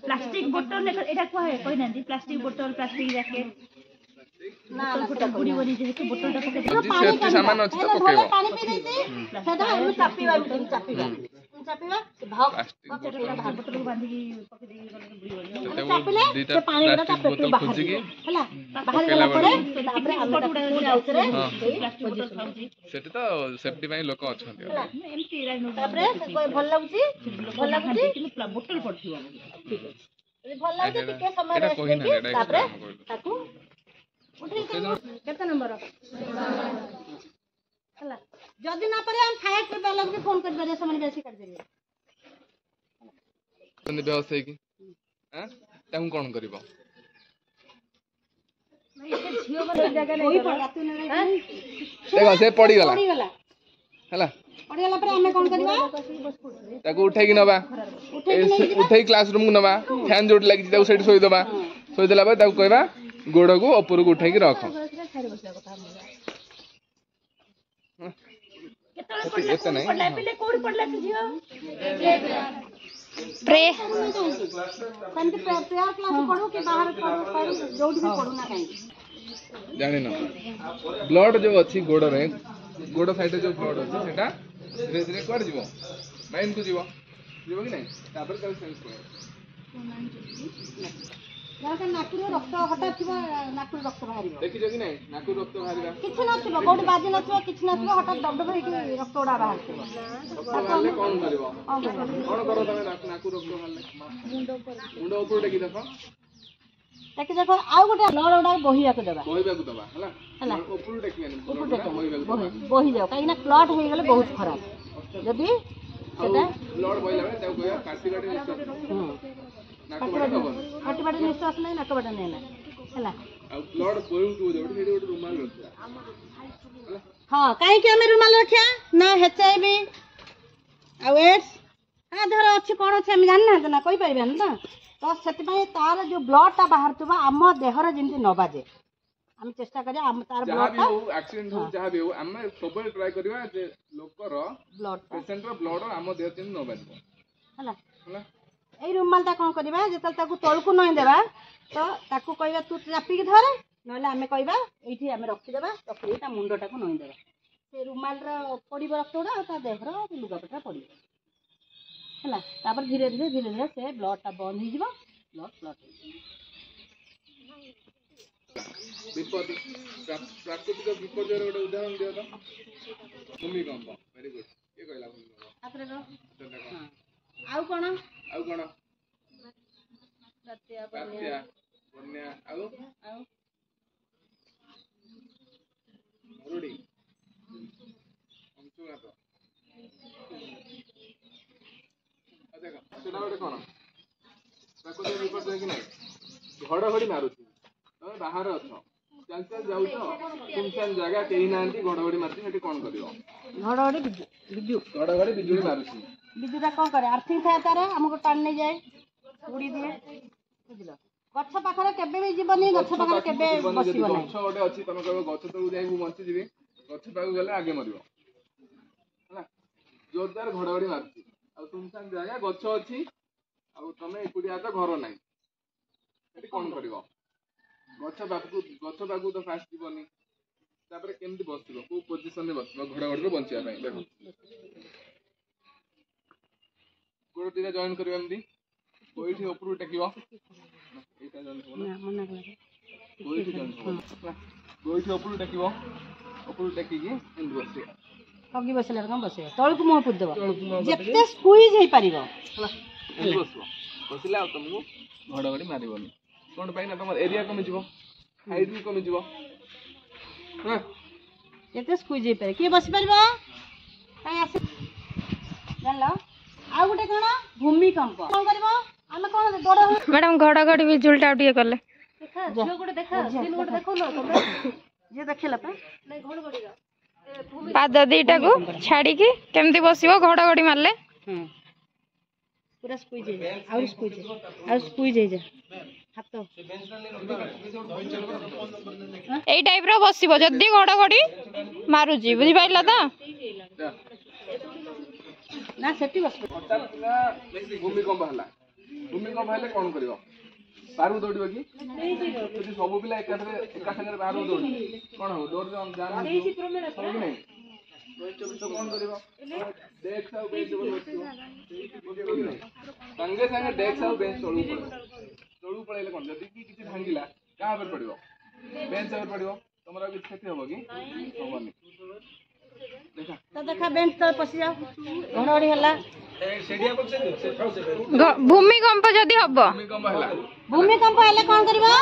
ପ୍ଲାଷ୍ଟିକ ବୋଟଲ ଏଇଟା କୁହାଏ କହିନାହାନ୍ତି ପ୍ଲାଷ୍ଟିକ ବୋଟଲ ପ୍ଲାଷ୍ଟିକ ଜ୍ୟାକେଟ ବୁଡିବନି ଯେହେତୁ ବୋଟଲଟା ପାଣି ପିଇ ଦେଇଛି ସେଟା ଆମେ ଚାପିବା ଚାପିବା ବୋଟଲକୁ ବାନ୍ଧିକି ଚାପିଲେ ସେ ପାଣି ଗୁଡା ତା ପେଟରୁ ବାହାରିବ ହେଲା ବାହାରିଗଲା ପରେ ତାପରେ ଆମେ ଆଉଥରେ ସେଠି ତ ସେଫ୍ଟି ପାଇଁ ଲୋକ ଅଛନ୍ତି ତାପରେ ଭଲ ଲାଗୁଛି କିନ୍ତୁ ବୋଟଲ ପଡିଥିବ ଭଲ ଲାଗୁଛି ଟିକେ ସମୟ ରେଷ୍ଟ ଦେଇକି ତାପରେ ତାକୁ କେତେ ନମ୍ବର ହେଲା ଯଦି ନ ପାରେ ଆମେ ଫାୟାର ବାଲାଙ୍କୁ ଫୋନ କରିପାରିବା ସେମାନେ ବେଶୀ କାଟିପାରିବେ ବେହୋସ ହେଇକି ତାଙ୍କୁ କଣ କରିବ ଦେଖ ସେ ପଡିଗଲା ହେଲା ପଡିଗଲା ପରେ ଆମେ କଣ କରିବା ତାକୁ ଉଠେଇକି ନବା ଉଠେଇ କ୍ଲାସ ରୁମ୍ କୁ ନବା ଫ୍ୟାନ ଯୋଉଠି ଲାଗିଛି ତାକୁ ସେଇଠି ଶୋଇଦବା ଶୋଇଦେଲା ପରେ ତାକୁ କହିବା ଗୋଡକୁ ଉପରକୁ ଉଠେଇକି ରଖ ଏତେ ନାହିଁ ଜାଣିନ ବ୍ଲଡ ଯୋଉ ଅଛି ଗୋଡରେ ଗୋଡ ସାଇଡରେ ଯୋଉ ବ୍ଲଡ ଅଛି ସେଟା ଧୀରେ ଧୀରେ କୁଆଡେ ଯିବ ମାଇଣ୍ଡ କୁ ଯିବ କି ନାଇଁ ତାପରେ ତାକୁ ସେନ୍ସ ପଳେଇବ ନାକରୁ ରକ୍ତ ହଠାତ୍ ଥିବ ନାକରୁ ରକ୍ତ ବାହାରିବ ଦେଖିଛ କି ନାଇଁ ନାକରୁ ରକ୍ତ ବାହାରିବା କିଛି ନଥିବ କୋଉଠି ବାଜି ନଥିବ କିଛି ନଥିବ ହଠାତ୍ ଡବଡବ ହେଇକି ରକ୍ତ ଗୁଡା ବାହାରିଥିବ କଣ କରିବ କଣ କର ତମେ ନାକରୁ ରକ୍ତ ବାହାରିଲେ ମୁଣ୍ଡ ଉପରୁ ଟେକି ଦେଖ ଆଉ ଗୋଟେ ବ୍ଲଡ ଗୁଡା ବୋହିବାକୁ ଦବା ହେଲା ଉପରୁ ଟେକିବାନି ବୋହିଯାଉ କାହିଁକି ନା କ୍ଲଟ ହେଇଗଲେ ବହୁତ ଖରାପ ଯଦି ସେଟା ବ୍ଲଡ ବୋହିଲା ବେଳେ ତାକୁ କହିବା କାଟି ବାଟେ ନିଶ୍ୱାସ ନେଇ ନାକ ବାଟେ ନେଲା ହେଲା ହଁ କାହିଁକି ଆମେ ରୁମାଲ ରଖିବା ନା HIV ଆଉ ଏଡ୍ସ ଦେହରେ ଅଛି କଣ ଅଛି ଆମେ ଜାଣିନାହାନ୍ତି ନା କହିପାରିବାନି ନା ତ ସେଥିପାଇଁ ତାର ଯୋଉ ବ୍ଲଡଟା ବାହାରୁଥିବ ଆମ ଦେହରେ ଯେମିତି ନ ବାଜେ ଆମେ ଚେଷ୍ଟା କରିବା ଆମ ତାର ବ୍ଲଡଟା ଆକ୍ସିଡେଣ୍ଟ ହଉ ଯାହା ବି ହଉ ଆମେ ସବୁବେଳେ ଟ୍ରାଏ କରିବା ଯେ ଲୋକର ପେସେଣ୍ଟର ବ୍ଲଡ ଆମ ଦେହ ଯେମିତି ନ ବାଜିବ ହେଲା ଏଇ ରୁମାଲଟା କଣ କରିବା ଯେତେବେଳେ ତାକୁ ତଳକୁ ନଇଁ ଦେବା ତ ତାକୁ କହିବା ତୁ ଚାପିକି ଧରେ ନହେଲେ ଆମେ କହିବା ଏଇଠି ଆମେ ରଖିଦେବା ରଖିଦେଇ ତା ମୁଣ୍ଡଟାକୁ ନଇଁ ଦେବା से रुमाल पड़ो रक्त गुड़ा ता देहर लुगापटा पड़ो है धीरे धीरे धीरे धीरे से ब्लडटा बंद हो ब्लड क्लट विपत्ति प्राकृतिक विपर्यय गोटे उदाहरण दियो तो भूमिकंप वेरी गुड के कहला भूमिकंप आउ कोन बात्या बन्या आउ मरुड़ी अंशुघात देखो सेटा गोटे कोन प्राकृतिक विपर्यय कि नहीं घड़घड़ी मारुची तमे बाहर अछ चल चल जाऊ सुनसान जगह कहीं ना घड़घड़ी मारती सेठी कौन कर घड़घड़ी घड़घड़ी बिजुली मारुची बिजुटा कौन करे अर्थिंग थाए तार हमको टाण नहीं जाए उड़ी दिए बुझल गछ पाखरे केबे भी जीवनी गछ पाखरे केबे बसिबो नहीं गछ गोटे अछि तमे कहबो गछ तळु जाई मु बंची जीवी गछ पाखु गेले आगे मरिबो हला जोरदार घड़घड़ी मारुची आ सुनसान जगह गछ अछि आ तमे एकुडिया त घर नाही सेठी कौन करिवो गछ पाखु तो फास्ट जीवनी तापर केमती बसिबो को पोजीशन में बसिबो घड़घड़ी रो बंचिया पई देखो गोड़ दिने जॉइन करियो एमदी कोइठी ऊपर टेकिबो एटा जॉइन करबो ना मना करे कोइठी जॉइन करबो कोइठी ऊपर टेकिबो ऊपर टेकी के एमदी बसिबो ठगी बसले कम बसिबो तळकु मुह पुद देबो जेते स्क्वीज हे परिबो हला एमदी बसिबो बसिला तुमको घड़घड़ी मारिबोनी कौन पाई ना तुम एरिया कमी जीवो हाइट भी कमी जीवो हां जेते स्क्वीज हे पारे के बसि परबो काई आसे जानलो आ गुटे कोन भूमिकंप कोन करबो हम कोन बड़ मैडम घड़घड़ी बिजुलटा उठिए कले देखा जो गुटे देखा दिन गुटे देखो लो तमे जे देखिला पे नहीं घड़घड़ी रा पाद दीटा को छाड़ी की केमती बसिबो घड़घड़ी मारले पूरा स्क्वीज हे और स्क्वीज हे जा हाथ एई टाइप रो बसिबो जदी घड़घड़ी मारुची बुझि पाइला त ना सेठी बस भूमिकंप हला कौन करिवो बाहर दौड़िबो कि यदि सब पिला एका संगे बाहर दौड़ी कौन हो दौड़ जान नहीं तो कौन करिवो देख साउ बेंच संगे संगे देख साउ बेंच तळू पळेले कोन जदी कि किछि भांगिला का पर पड़िवो बेंच पर पड़िवो तमरा कि क्षति होबो कि होबनी तो देखा बेंच तो पसी जाओ घड़घड़ी हला भूमिकंप जदी हबो भूमिकंप हला कोन करबो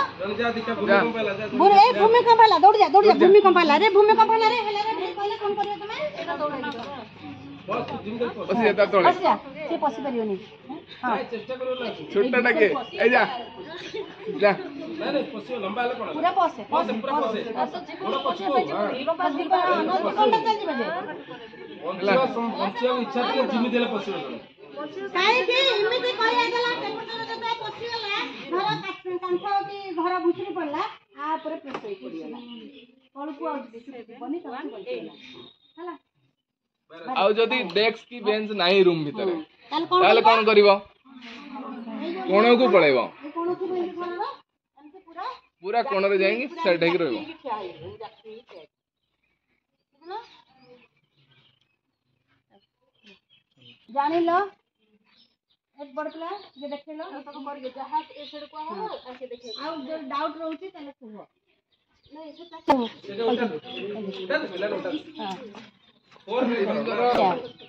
बुरे भूमिकंप हला दौड़ जा भूमिकंप हला रे हला रे पहले कोन करियो तमे एटा दौड़ पसी जाता तळे पसी जा से पसी परियोनी हां छोटा टाके ए जा नहीं पसियो लंबा ले कोन पूरा पसे पूरा पसे पूरा पसियो लंबा जीवा न कोन चल जीवा जे पंचिया इच्छा के जिमी देले पसियो काई के इमिति कहि आगला टेम्परेचर जब पसिगला घर कांथ की घर भुचरी पड़ला आ ऊपर प्रेशर पड़ियला तळकु बनी तो बंचेला हला आउ जदी डेस्क की बेंच नाही रूम भीतर ताले कोन करिवो कोण को पळेबो कोण को बेंच करबो एमसे पूरा कोण रे जाएंगे सेट हेक रहबो जानी लो एक बड़ प्ले जे देखिलो तो कर के जहाज ए साइड को हो आके देखे आ जो डाउट रहउची तले कुहो नहीं से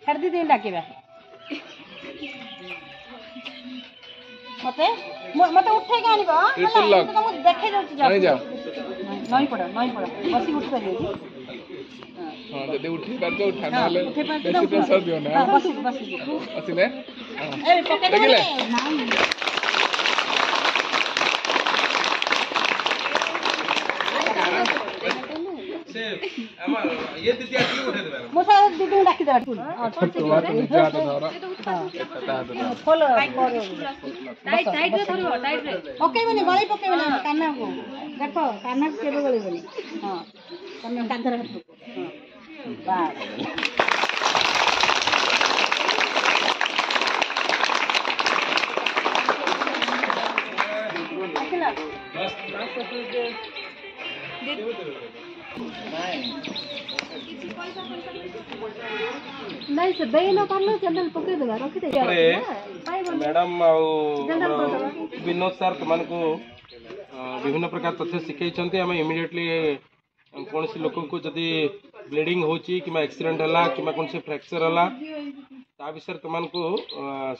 कर दी दे डाकिबा मते उठे के आनिबो तुम देखे जाउची जा नहीं जाओ नहीं पड़ा बसी उठ करियो हां जदी उठी कर के उठा नाले उठे पर बेसी प्रेशर दियो ना बसी असिले ए पॉकेट में देखले से अमा ये दितिया की उठे देबे मोसा दीदी डाकी दे तुम्हार निजा तो धरा खोल टाइट रे धरियो टाइट रे ओके बनी गळी पके बनी कान्ना को देखो कान्ना केबे गळी बनी हां तमे कांधर हाथ हां बास अकेला बस ନାଇଁ ସେ ଦେଇ ନ ପାରିଲେ ଜେନେରାଲ ପକେଇଦେବା ରଖିଦେଇ ମ୍ୟାଡାମ ଆଉ ବିନୋଦ ସାର୍ ତୁମକୁ ବିଭିନ୍ନ ପ୍ରକାର ତଥ୍ୟ ଶିଖେଇଛନ୍ତି। ଆମେ ଇମିଡିଏଟଲି କୌଣସି ଲୋକଙ୍କୁ ଯଦି ବ୍ଲିଡିଂ ହେଉଛି କିମ୍ବା ଆକ୍ସିଡେଣ୍ଟ ହେଲା କିମ୍ବା କୌଣସି ଫ୍ରାକ୍ଚର ହେଲା ତା ବିଷୟରେ ତୁମକୁ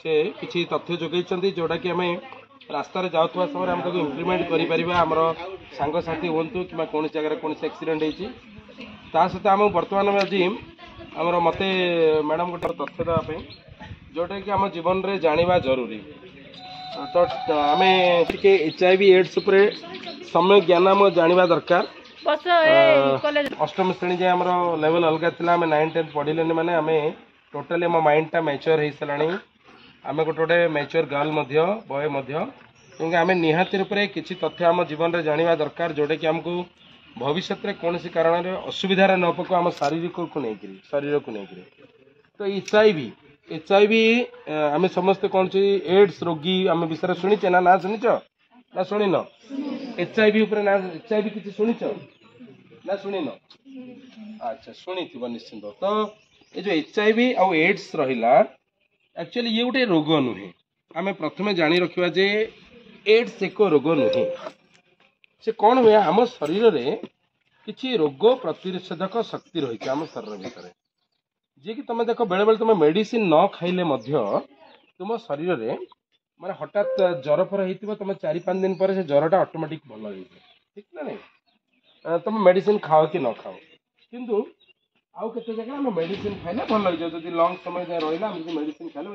ସେ କିଛି ତଥ୍ୟ ଯୋଗାଇଛନ୍ତି ଯେଉଁଟାକି ଆମେ ରାସ୍ତାରେ ଯାଉଥିବା ସମୟରେ ଆମେ ତାକୁ ଇମ୍ପ୍ଲିମେଣ୍ଟ କରିପାରିବା। ଆମର ସାଙ୍ଗସାଥି ହୁଅନ୍ତୁ କିମ୍ବା କୌଣସି ଜାଗାରେ କୌଣସି ଆକ୍ସିଡେଣ୍ଟ ହେଇଛି ତା ସହିତ ଆମକୁ ବର୍ତ୍ତମାନ ଆଜି ଆମର ମୋତେ ମ୍ୟାଡ଼ାମ ଗୋଟେ ତଥ୍ୟ ଦେବା ପାଇଁ ଯେଉଁଟାକି ଆମ ଜୀବନରେ ଜାଣିବା ଜରୁରୀ। ତ ଆମେ ଟିକେ HIV AIDS ଉପରେ ସମ୍ୟକ ଜ୍ଞାନ ଆମ ଜାଣିବା ଦରକାର। ଅଷ୍ଟମ ଶ୍ରେଣୀ ଯାଏ ଆମର ଲେଭେଲ ଅଲଗା ଥିଲା। ଆମେ 9th 10th ପଢ଼ିଲେନି ମାନେ ଆମେ ଟୋଟାଲି ଆମ ମାଇଣ୍ଡଟା ମ୍ୟାଚୁଅର ହେଇସାରିଲାଣି। ଆମେ ଗୋଟେ ମ୍ୟାଚୁଅର ଗାର୍ଲ ମଧ୍ୟ ବୟ ମଧ୍ୟ ତେଣୁ ଆମେ ନିହାତି ରୂପରେ କିଛି ତଥ୍ୟ ଆମ ଜୀବନରେ ଜାଣିବା ଦରକାର ଯେଉଁଟାକି ଆମକୁ ଭବିଷ୍ୟତରେ କୌଣସି କାରଣରେ ଅସୁବିଧାରେ ନ ପକାଉ ଆମ ଶରୀରକୁ ନେଇକରି। ତ HIV ଆମେ ସମସ୍ତେ କ'ଣ ଏଡ୍ସ ରୋଗୀ ଆମେ ବିଷୟରେ ଶୁଣିଛେ ନା ଶୁଣିଛ ନା ଶୁଣିନ? HIV ଉପରେ ନା HIV କିଛି ଶୁଣିଛ ନା ଶୁଣିନ? ଆଚ୍ଛା ଶୁଣିଥିବ ନିଶ୍ଚିନ୍ତ। ତ ଏ ଯେଉଁ HIV ଆଉ ଏଡ୍ସ ରହିଲା ଆକ୍ଚୁଆଲି ଇଏ ଗୋଟେ ରୋଗ ନୁହେଁ। ଆମେ ପ୍ରଥମେ ଜାଣି ରଖିବା ଯେ ଏଡ୍ସ ଏକ ରୋଗ ନୁହେଁ। ସେ କ'ଣ ହୁଏ ଆମ ଶରୀରରେ କିଛି ରୋଗ ପ୍ରତିଷେଧକ ଶକ୍ତି ରହିଛି ଆମ ଶରୀର ଭିତରେ ଯିଏକି ତୁମେ ଦେଖ ବେଳେବେଳେ ତୁମେ ମେଡ଼ିସିନ ନ ଖାଇଲେ ମଧ୍ୟ ତୁମ ଶରୀରରେ ମାନେ ହଠାତ୍ ଜ୍ୱର ଫର ହେଇଥିବ ତୁମେ 4-5 ଦିନ ପରେ ସେ ଜ୍ୱରଟା ଅଟୋମେଟିକ୍ ଭଲ ହେଇଯିବ। ଠିକ୍ ନା ନାଇଁ? ତୁମେ ମେଡ଼ିସିନ ଖାଅ କି ନ ଖାଅ କିନ୍ତୁ ଆଉ କେତେ ଜାଗାରେ ଆମେ ମେଡ଼ିସିନ ଖାଇଲେ ଭଲ ହେଇଯିବ। ଯଦି ଲଙ୍ଗ ସମୟ ଯାଏ ରହିଲା ଆମେ ଯଦି ମେଡ଼ିସିନ ଖାଇଲୁ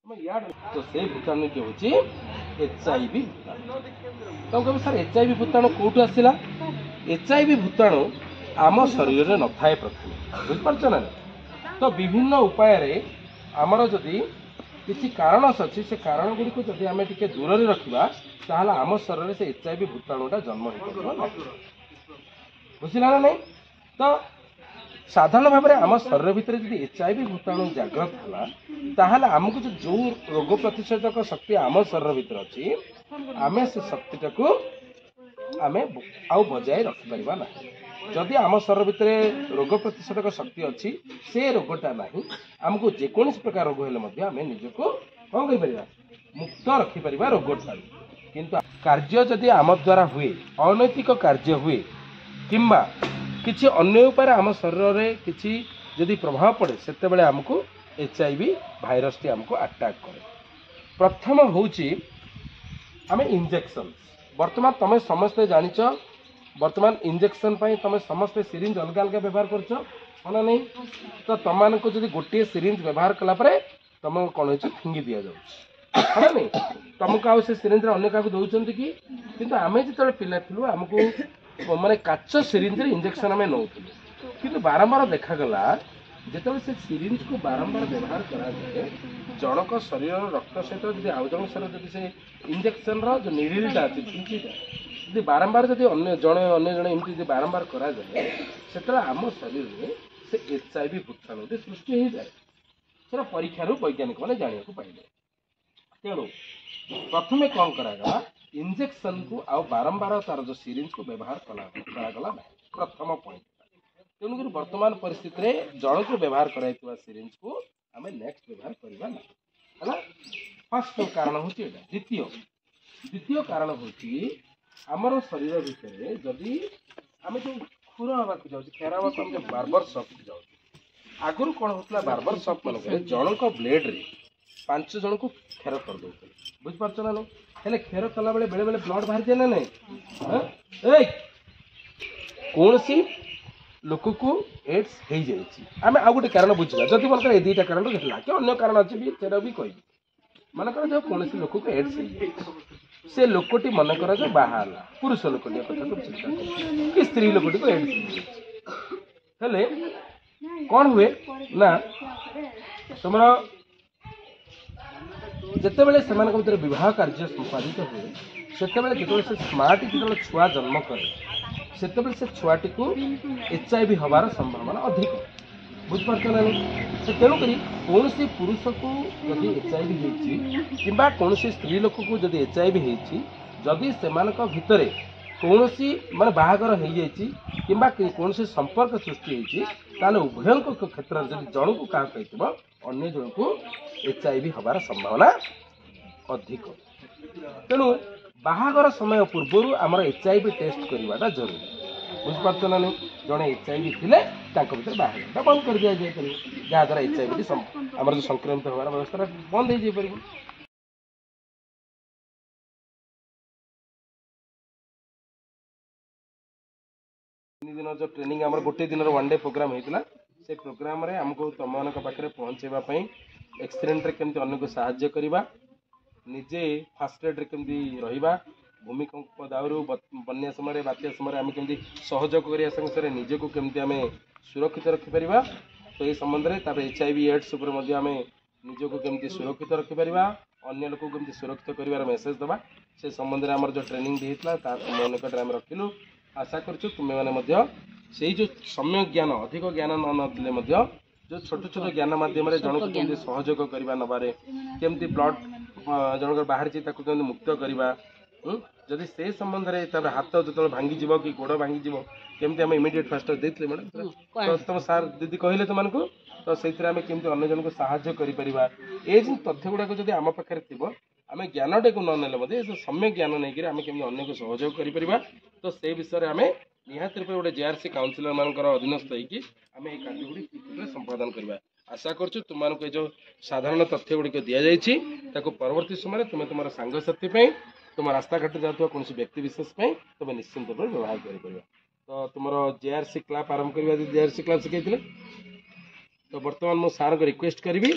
ତମେ ୟାର ତ ସେଇ ଭୂତାଣୁ କି ହେଉଛି HIV ଭୂତାଣୁ। ତମେ କହିବ ସାର୍ HIV ଭୂତାଣୁ କେଉଁଠୁ ଆସିଲା? HIV ଭୂତାଣୁ ଆମ ଶରୀରରେ ନଥାଏ ପ୍ରଥମେ, ବୁଝିପାରୁଛ ନା? ତ ବିଭିନ୍ନ ଉପାୟରେ ଆମର ଯଦି କିଛି କାରଣ ଅଛି ସେ କାରଣ ଗୁଡ଼ିକୁ ଯଦି ଆମେ ଟିକେ ଦୂରରେ ରଖିବା ତାହେଲେ ଆମ ଶରୀରରେ ସେ HIV ଭୂତାଣୁଟା ଜନ୍ମ ହେଇପାରିବ ନାହିଁ। ବୁଝିଲା ନା ନାଇଁ? ତ ସାଧାରଣ ଭାବରେ ଆମ ଶରୀର ଭିତରେ ଯଦି HIV ଭୂତାଣୁ ଜାଗ୍ରତ ହେଲା ତାହେଲେ ଆମକୁ ଯେଉଁ ରୋଗ ପ୍ରତିଷେଧକ ଶକ୍ତି ଆମ ଶରୀର ଭିତରେ ଅଛି ଆମେ ସେ ଶକ୍ତିଟାକୁ ଆମେ ଆଉ ବଜାୟ ରଖିପାରିବା ନାହିଁ। ଯଦି ଆମ ଶରୀର ଭିତରେ ରୋଗ ପ୍ରତିଷେଧକ ଶକ୍ତି ଅଛି ସେ ରୋଗଟା ନାହିଁ ଆମକୁ ଯେକୌଣସି ପ୍ରକାର ରୋଗ ହେଲେ ମଧ୍ୟ ଆମେ ନିଜକୁ କ'ଣ କରିପାରିବା ମୁକ୍ତ ରଖିପାରିବା ରୋଗଠାରୁ। କିନ୍ତୁ କାର୍ଯ୍ୟ ଯଦି ଆମ ଦ୍ୱାରା ହୁଏ ଅନୈତିକ କାର୍ଯ୍ୟ ହୁଏ କିମ୍ବା କିଛି ଅନ୍ୟ ଉପାୟରେ ଆମ ଶରୀରରେ କିଛି ଯଦି ପ୍ରଭାବ ପଡ଼େ ସେତେବେଳେ ଆମକୁ HIV ଭାଇରସଟି ଆମକୁ ଆଟାକ୍ କରେ। ପ୍ରଥମ ହେଉଛି ଆମେ ଇଞ୍ଜେକ୍ସନ୍। ବର୍ତ୍ତମାନ ତୁମେ ସମସ୍ତେ ଜାଣିଛ ବର୍ତ୍ତମାନ ଇଞ୍ଜେକ୍ସନ୍ ପାଇଁ ତୁମେ ସମସ୍ତେ ସିରିଞ୍ଜ ଅଲଗା ଅଲଗା ବ୍ୟବହାର କରୁଛ ନା ନାହିଁ? ତ ତୁମମାନଙ୍କୁ ଯଦି ଗୋଟିଏ ସିରିଞ୍ଜ ବ୍ୟବହାର କଲା ପରେ ତୁମକୁ କ'ଣ ହେଉଛି ଫିଙ୍ଗି ଦିଆଯାଉଛି ହଁ ନାଇଁ? ତୁମକୁ ଆଉ ସେ ସିରିଞ୍ଜରେ ଅନ୍ୟ କାହାକୁ ଦେଉଛନ୍ତି କି? କିନ୍ତୁ ଆମେ ଯେତେବେଳେ ପିଲା ଥିଲୁ ଆମକୁ ମାନେ କାଚ ସିରିଞ୍ଜରେ ଇଞ୍ଜେକ୍ସନ୍ ଆମେ ନେଉଥିଲୁ କିନ୍ତୁ ବାରମ୍ବାର ଦେଖାଗଲା ଯେତେବେଳେ ସେ ସିରିଞ୍ଜକୁ ବାରମ୍ବାର ବ୍ୟବହାର କରାଯାଏ ଜଣକ ଶରୀରର ରକ୍ତ ସହିତ ଯଦି ଆଉ ଜଣଙ୍କ ଶରୀର ଯଦି ସେ ଇଞ୍ଜେକ୍ସନ୍ର ଯେଉଁ ନିଡ଼ିଲଟା ଅଛି ଛୁଞ୍ଚିଟା ଯଦି ବାରମ୍ବାର ଯଦି ଅନ୍ୟ ଜଣେ ଏମିତି ଯଦି ବାରମ୍ବାର କରାଯାଏ ସେତେବେଳେ ଆମ ଶରୀରରେ ସେ HIV ଭୂତାଣୁଟି ସୃଷ୍ଟି ହେଇଯାଏ। ସେଟା ପରୀକ୍ଷାରୁ ବୈଜ୍ଞାନିକମାନେ ଜାଣିବାକୁ ପାଇଲେ। ତେଣୁ ପ୍ରଥମେ କ'ଣ କରାଗଲା ଇଞ୍ଜେକ୍ସନ୍କୁ ଆଉ ବାରମ୍ବାର ତାର ଯେଉଁ ସିରିଞ୍ଜକୁ ବ୍ୟବହାର କରାଗଲା ନାହିଁ ପ୍ରଥମ ପଏଣ୍ଟ। ତେଣୁକରି ବର୍ତ୍ତମାନ ପରିସ୍ଥିତିରେ ଜଣକୁ ବ୍ୟବହାର କରାଯାଇଥିବା ସିରିଞ୍ଜକୁ ଆମେ ନେକ୍ସଟ ବ୍ୟବହାର କରିବା ନାହିଁ ହେଲା। ଫାଷ୍ଟ କାରଣ ହେଉଛି ଏଇଟା। ଦ୍ୱିତୀୟ କାରଣ ହେଉଛି ଆମର ଶରୀର ଭିତରେ ଯଦି ଆମେ ଯେଉଁ ଖୁର ହେବାକୁ ଯାଉଛୁ ଖେର ହେବାକୁ ଆମେ ଯେଉଁ ବାର୍ବର ସପ୍କୁ ଯାଉଛୁ ଆଗରୁ କ'ଣ ହେଉଥିଲା ବାର୍ବର ସପ୍ ମାନଙ୍କରେ ଜଣଙ୍କ ବ୍ଲେଡ୍ରେ 5 ଜଣଙ୍କୁ ଖେର କରିଦେଉଥିଲେ। ବୁଝିପାରୁଛ ନା ନାଇଁ? ହେଲେ ଖେର କଲାବେଳେ ବେଳେବେଳେ ବ୍ଲଡ୍ ବାହାରିଯାଏ ନା ନାଇଁ? କୌଣସି ଲୋକକୁ ଏଡ୍ସ ହେଇଯାଇଛି ଆମେ ଆଉ ଗୋଟେ କାରଣ ବୁଝିବା। ଯଦି ମନେକର ଏ ଦୁଇଟା କାରଣ ହେଲା କି ଅନ୍ୟ କାରଣ ଅଛି ବି ସେଟା ବି କହିବି। ମନେକର ଯେଉଁ କୌଣସି ଲୋକକୁ ଏଡ୍ସ ହେଇଯାଇଛି ସେ ଲୋକଟି ମନେକର ଯେ ବାହା ହେଲା ପୁରୁଷ ଲୋକଟି କଥାକୁ ଚିନ୍ତା କର କି ସ୍ତ୍ରୀ ଲୋକଟିକୁ ଏଡ୍ସ ହେଇଯାଇଛି ହେଲେ କ'ଣ ହୁଏ ନା ତୁମର ଯେତେବେଳେ ସେମାନଙ୍କ ଭିତରେ ବିବାହ କାର୍ଯ୍ୟ ସମ୍ପାଦିତ ହୁଏ ସେତେବେଳେ ଯେତେବେଳେ ସେ ମାଆଟି ଯେତେବେଳେ ଛୁଆ ଜନ୍ମ କରେ ସେତେବେଳେ ସେ ଛୁଆଟିକୁ HIV ହେବାର ସମ୍ଭାବନା ଅଧିକ। ବୁଝିପାରୁଛ ନା? ତେଣୁକରି କୌଣସି ପୁରୁଷକୁ ଯଦି HIV ହେଇଛି କିମ୍ବା କୌଣସି ସ୍ତ୍ରୀ ଲୋକକୁ ଯଦି HIV ହେଇଛି ଯଦି ସେମାନଙ୍କ ଭିତରେ कौन माने बाहागर हो जाइए किंबा कौन संपर्क सृष्टि होती उभयों क्षेत्र में जब जन को क्या कहते अन्य जन को HIV हबार संभावना अधिक। तेणु बाहागर समय पूर्व आमर HIV टेस्ट करवाटा जरूरी बुझीपार ना नहीं जड़े HIV थे भर बाहर बंद कर दि जाए जहाद्वारा HIV आमर जो संक्रमित होवार व्यवस्था बंद हो पार। 3 दिन जो ट्रेनिंग आमर गोटे दिन वन डे प्रोग्राम होता से प्रोग्राम रे हमको तुम मान पाखे पहुँचेवाई एक्सीडेंट रे केमती अन्य को साहाय्य करवा निजे फास्ट एड रे केमती रहिबा भूमिकंप दाउरू बन्या समय बात्या समय आम केमती सहयोग करिया संगे निजे को केमती आम सुरक्षित रखिपर तो ये संबंध में HIV एड्स उपर आम निजको केमती सुरक्षित रखिपर अन्य लोक केमती सुरक्षित कर मेसेज दबा से संबंध में आम जो ट्रेनिंग दिखला तुम निकट में रखिलु आशा करूँ तुम्हें से जो सम्यक ज्ञान अधिक ज्ञान न जो छोट छोट ज्ञान मध्यम जन को केमती सहयोग करवा नबारे केमती ब्लड जनक बाहर केमती मुक्त करवा जदि से संबंध में हाथ जो भांगी कि गोड़ भांगी केमती आम इमिडिएट फास्ट देते मैडम तो तुम सार दीदी कहले तुमको तो से केमती अन्य जन को साहाय्य करा ये जो तथ्य गुड़ाक जब आम पाखे थी आम ज्ञानटे को न सम्यक ज्ञान नहीं आम केमती अन्य को सहयोग करा तो से विषय में निहाती रूप गोटे JRC काउंसिलर मान अधीनस्थ होम ये कार्य संपादन करवा आशा करूँ तुमको जो साधारण तथ्य गुड़िक दि जाए परवर्ती समय तुम्हें तुम सांगसाथी तुम रास्ताघाट जाता कौन व्यक्ति विशेष तुम निश्चिंत भाव व्यवहार कर तो तुम JRC क्लाप आरंभ करवा JRC क्लाप शिखई तो बर्तमान मो सार को रिक्वेस्ट करी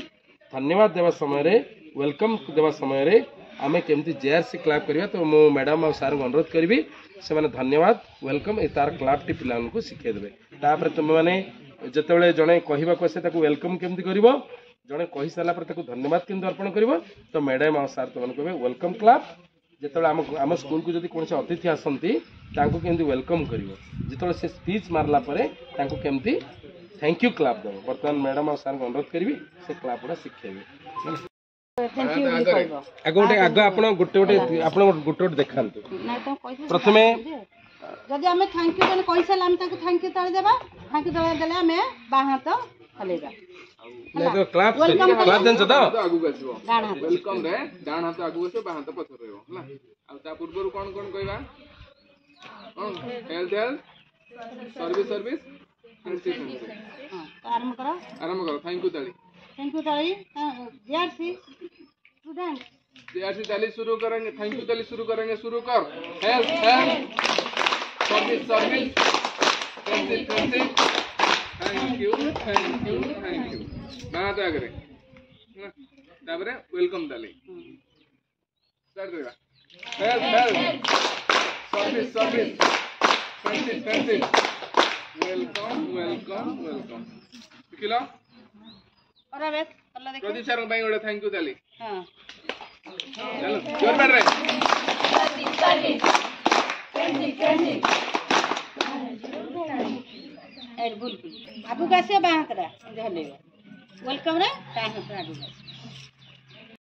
धन्यवाद देवा समय वेलकम देवा समय आमे केमती JRC क्लाप करवा तो मो मैडम और सार को अनुरोध करी से माने धन्यवाद वेलकम ए तार क्लाप टी पिला को शिखे देबे तापर तुम माने जतबेले जणे कहबा को से ताको वेलकम केमती करिवो जणे कहि साला पर ताको धन्यवाद केमती अर्पण करिवो तो मैडम और सार तुम कहबे वेलकम क्लाप जिते आम स्कूल को जब कौन अतिथि आसती केमती वेलकम करिवो जिते से स्पीच मारला परे ताको केमती थैंक यू क्लाप देव बर्तमान मैडम और सार को अनुरोध करी से क्लाप गुड़ा शिखेबे आग गोटे आग आप गोटे गोटे आप गोटे देखा प्रथम जदि आम थैंक यू कही सारा आम थैंक यू तले देबा थैंक यू तले देले आम बाँ हाथ हलेबा क्लाप क्लाप देन तो आगु आसीबो वेलकम रे डाण हाथ आगु आसीबो बाँ हाथ पछर रहबो हला आ ता पूर्व कोन कोन कहबा हेल्थ सर्विस सर्विस आरंभ करो थैंक यू ताली JRC स्टूडेंट JRC ताली शुरू करेंगे थैंक यू ताली शुरू करेंगे शुरू कर health health service service thank you बात आगे तापर वेलकम ताली स्टार्ट करबा health health service service welcome welcome welcome लिखिलो और बेस अल्लाह देखो प्रदीप सर भाई गोटे थैंक यू ताली हां चलो जोर मार रे एड बुल आगु कैसे बाहर करा हलेगा वेलकम रे टाइम से आगु